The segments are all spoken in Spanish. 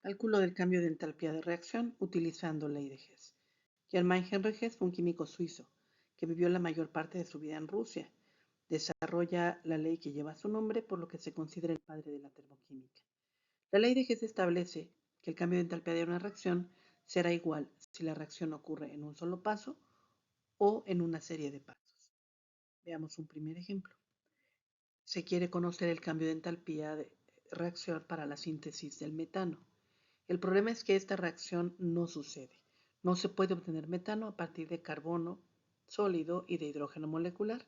Cálculo del cambio de entalpía de reacción utilizando ley de Hess. Germain Henry Hess fue un químico suizo que vivió la mayor parte de su vida en Rusia. Desarrolla la ley que lleva su nombre, por lo que se considera el padre de la termoquímica. La ley de Hess establece que el cambio de entalpía de una reacción será igual si la reacción ocurre en un solo paso o en una serie de pasos. Veamos un primer ejemplo. Se quiere conocer el cambio de entalpía de reacción para la síntesis del metano. El problema es que esta reacción no sucede. No se puede obtener metano a partir de carbono sólido y de hidrógeno molecular.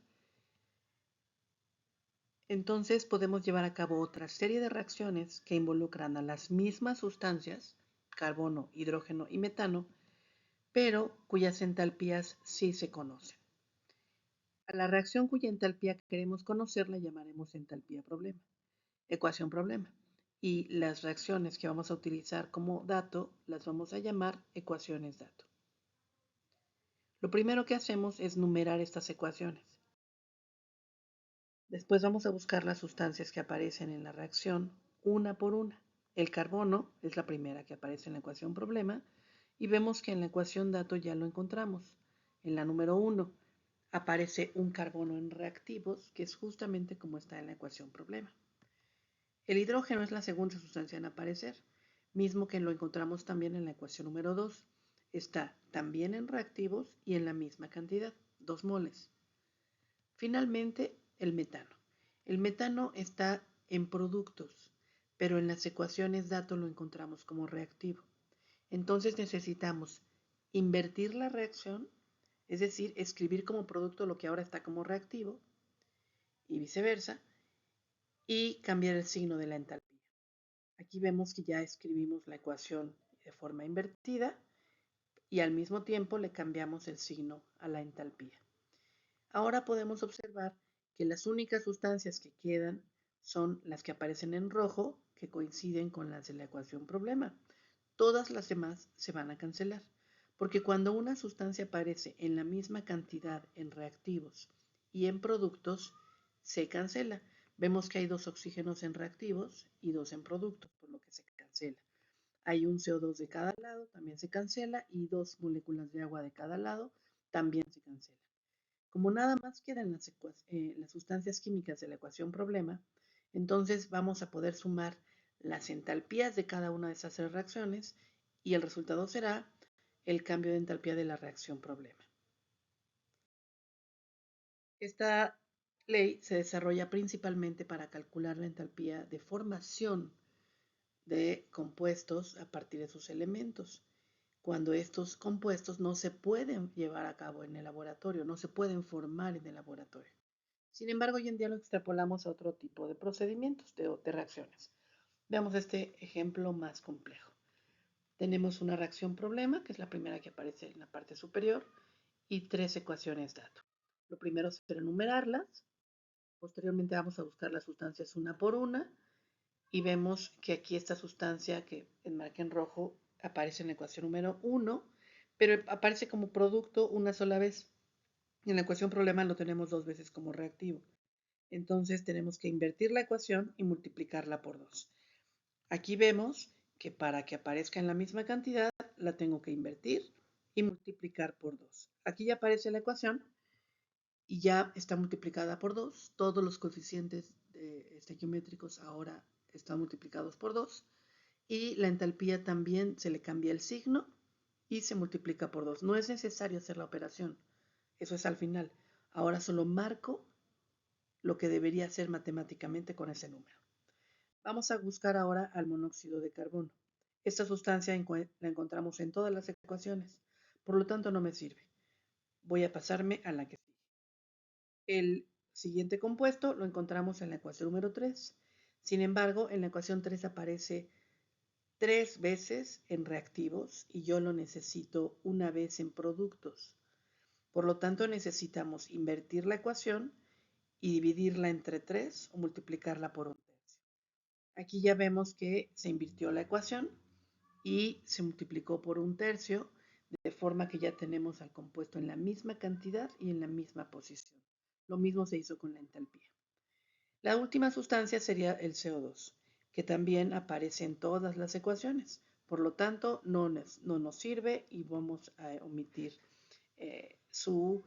Entonces podemos llevar a cabo otra serie de reacciones que involucran a las mismas sustancias, carbono, hidrógeno y metano, pero cuyas entalpías sí se conocen. A la reacción cuya entalpía queremos conocer la llamaremos entalpía problema, ecuación problema. Y las reacciones que vamos a utilizar como dato las vamos a llamar ecuaciones dato. Lo primero que hacemos es numerar estas ecuaciones. Después vamos a buscar las sustancias que aparecen en la reacción una por una. El carbono es la primera que aparece en la ecuación problema y vemos que en la ecuación dato ya lo encontramos. En la número 1 aparece un carbono en reactivos, que es justamente como está en la ecuación problema. El hidrógeno es la segunda sustancia en aparecer, mismo que lo encontramos también en la ecuación número 2. Está también en reactivos y en la misma cantidad, 2 moles. Finalmente, el metano. El metano está en productos, pero en las ecuaciones dato lo encontramos como reactivo. Entonces necesitamos invertir la reacción, es decir, escribir como producto lo que ahora está como reactivo y viceversa, y cambiar el signo de la entalpía. Aquí vemos que ya escribimos la ecuación de forma invertida y al mismo tiempo le cambiamos el signo a la entalpía. Ahora podemos observar que las únicas sustancias que quedan son las que aparecen en rojo, que coinciden con las de la ecuación problema. Todas las demás se van a cancelar, porque cuando una sustancia aparece en la misma cantidad en reactivos y en productos, se cancela. Vemos que hay 2 oxígenos en reactivos y 2 en productos, por lo que se cancela. Hay un CO2 de cada lado, también se cancela, y 2 moléculas de agua de cada lado, también se cancela. Como nada más quedan las sustancias químicas de la ecuación problema, entonces vamos a poder sumar las entalpías de cada una de esas 3 reacciones y el resultado será el cambio de entalpía de la reacción problema. Esta ley se desarrolla principalmente para calcular la entalpía de formación de compuestos a partir de sus elementos, cuando estos compuestos no se pueden llevar a cabo en el laboratorio, no se pueden formar en el laboratorio. Sin embargo, hoy en día lo extrapolamos a otro tipo de procedimientos, de reacciones. Veamos este ejemplo más complejo. Tenemos una reacción problema, que es la primera que aparece en la parte superior, y 3 ecuaciones dato. Lo primero será enumerarlas. Posteriormente vamos a buscar las sustancias una por una y vemos que aquí esta sustancia que enmarca en rojo aparece en la ecuación número 1, pero aparece como producto una sola vez. En la ecuación problema lo tenemos 2 veces como reactivo. Entonces tenemos que invertir la ecuación y multiplicarla por 2. Aquí vemos que para que aparezca en la misma cantidad la tengo que invertir y multiplicar por 2. Aquí ya aparece la ecuación y ya está multiplicada por 2. Todos los coeficientes estequiométricos ahora están multiplicados por 2 y la entalpía también se le cambia el signo y se multiplica por 2. No es necesario hacer la operación, eso es al final. Ahora solo marco lo que debería hacer matemáticamente con ese número. Vamos a buscar ahora al monóxido de carbono. Esta sustancia la encontramos en todas las ecuaciones, por lo tanto no me sirve. Voy a pasarme a la que sigue. El siguiente compuesto lo encontramos en la ecuación número 3. Sin embargo, en la ecuación 3 aparece 3 veces en reactivos y yo lo necesito una vez en productos. Por lo tanto, necesitamos invertir la ecuación y dividirla entre 3 o multiplicarla por 1 tercio. Aquí ya vemos que se invirtió la ecuación y se multiplicó por 1 tercio, de forma que ya tenemos al compuesto en la misma cantidad y en la misma posición. Lo mismo se hizo con la entalpía. La última sustancia sería el CO2. que también aparece en todas las ecuaciones. Por lo tanto, no nos sirve y vamos a omitir su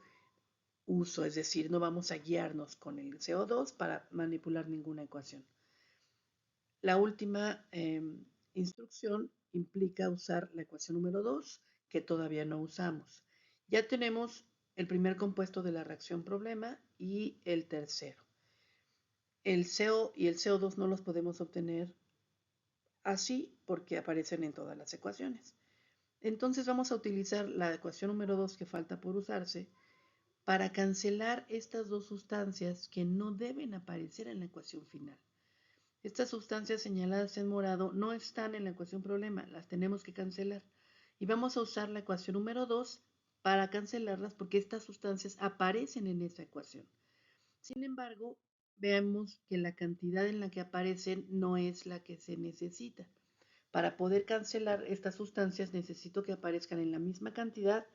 uso, es decir, no vamos a guiarnos con el CO2 para manipular ninguna ecuación. La última instrucción implica usar la ecuación número 2, que todavía no usamos. Ya tenemos el primer compuesto de la reacción problema y el tercero. El CO y el CO2 no los podemos obtener así porque aparecen en todas las ecuaciones. Entonces vamos a utilizar la ecuación número 2 que falta por usarse para cancelar estas dos sustancias que no deben aparecer en la ecuación final. Estas sustancias señaladas en morado no están en la ecuación problema, las tenemos que cancelar. Y vamos a usar la ecuación número 2 para cancelarlas porque estas sustancias aparecen en esa ecuación. Sin embargo, veamos que la cantidad en la que aparecen no es la que se necesita. Para poder cancelar estas sustancias necesito que aparezcan en la misma cantidad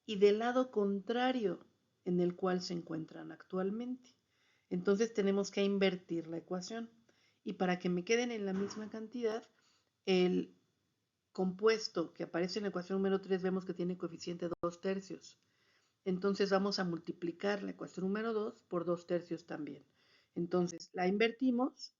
y del lado contrario en el cual se encuentran actualmente. Entonces tenemos que invertir la ecuación. Y para que me queden en la misma cantidad, el compuesto que aparece en la ecuación número 3 vemos que tiene coeficiente 2 tercios. Entonces vamos a multiplicar la ecuación número 2 por 2 tercios también. Entonces la invertimos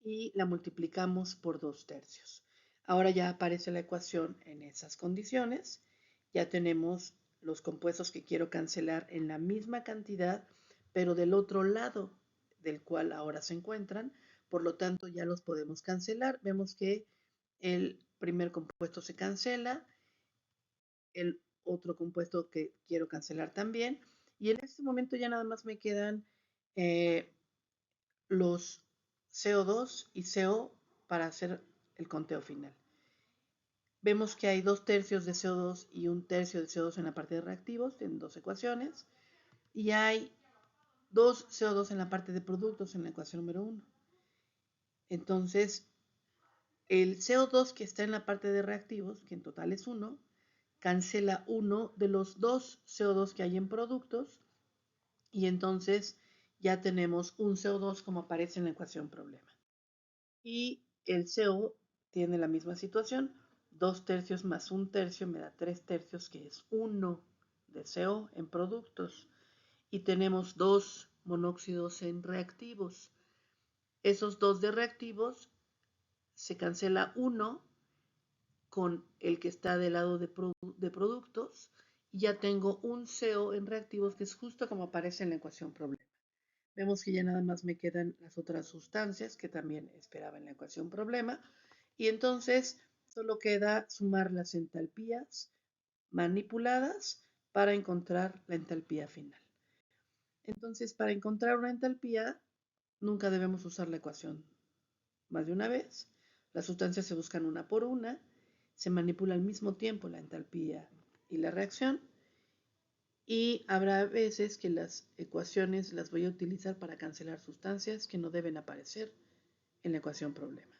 y la multiplicamos por 2 tercios. Ahora ya aparece la ecuación en esas condiciones. Ya tenemos los compuestos que quiero cancelar en la misma cantidad, pero del otro lado del cual ahora se encuentran. Por lo tanto, ya los podemos cancelar. Vemos que el primer compuesto se cancela, el otro compuesto que quiero cancelar también. Y en este momento ya nada más me quedan los CO2 y CO para hacer el conteo final. Vemos que hay 2 tercios de CO2 y 1 tercio de CO2 en la parte de reactivos, en dos ecuaciones, y hay 2 CO2 en la parte de productos en la ecuación número 1. Entonces, el CO2 que está en la parte de reactivos, que en total es 1, cancela uno de los 2 CO2 que hay en productos, y entonces ya tenemos un CO2 como aparece en la ecuación problema. Y el CO tiene la misma situación, 2 tercios más 1 tercio me da 3 tercios, que es 1 de CO en productos. Y tenemos 2 monóxidos en reactivos. Esos 2 de reactivos se cancela 1 con el que está del lado de productos y ya tengo un CO en reactivos, que es justo como aparece en la ecuación problema. Vemos que ya nada más me quedan las otras sustancias que también esperaba en la ecuación problema. Y entonces solo queda sumar las entalpías manipuladas para encontrar la entalpía final. Entonces, para encontrar una entalpía, nunca debemos usar la ecuación más de una vez. Las sustancias se buscan una por una, se manipula al mismo tiempo la entalpía y la reacción, y habrá veces que las ecuaciones las voy a utilizar para cancelar sustancias que no deben aparecer en la ecuación problema.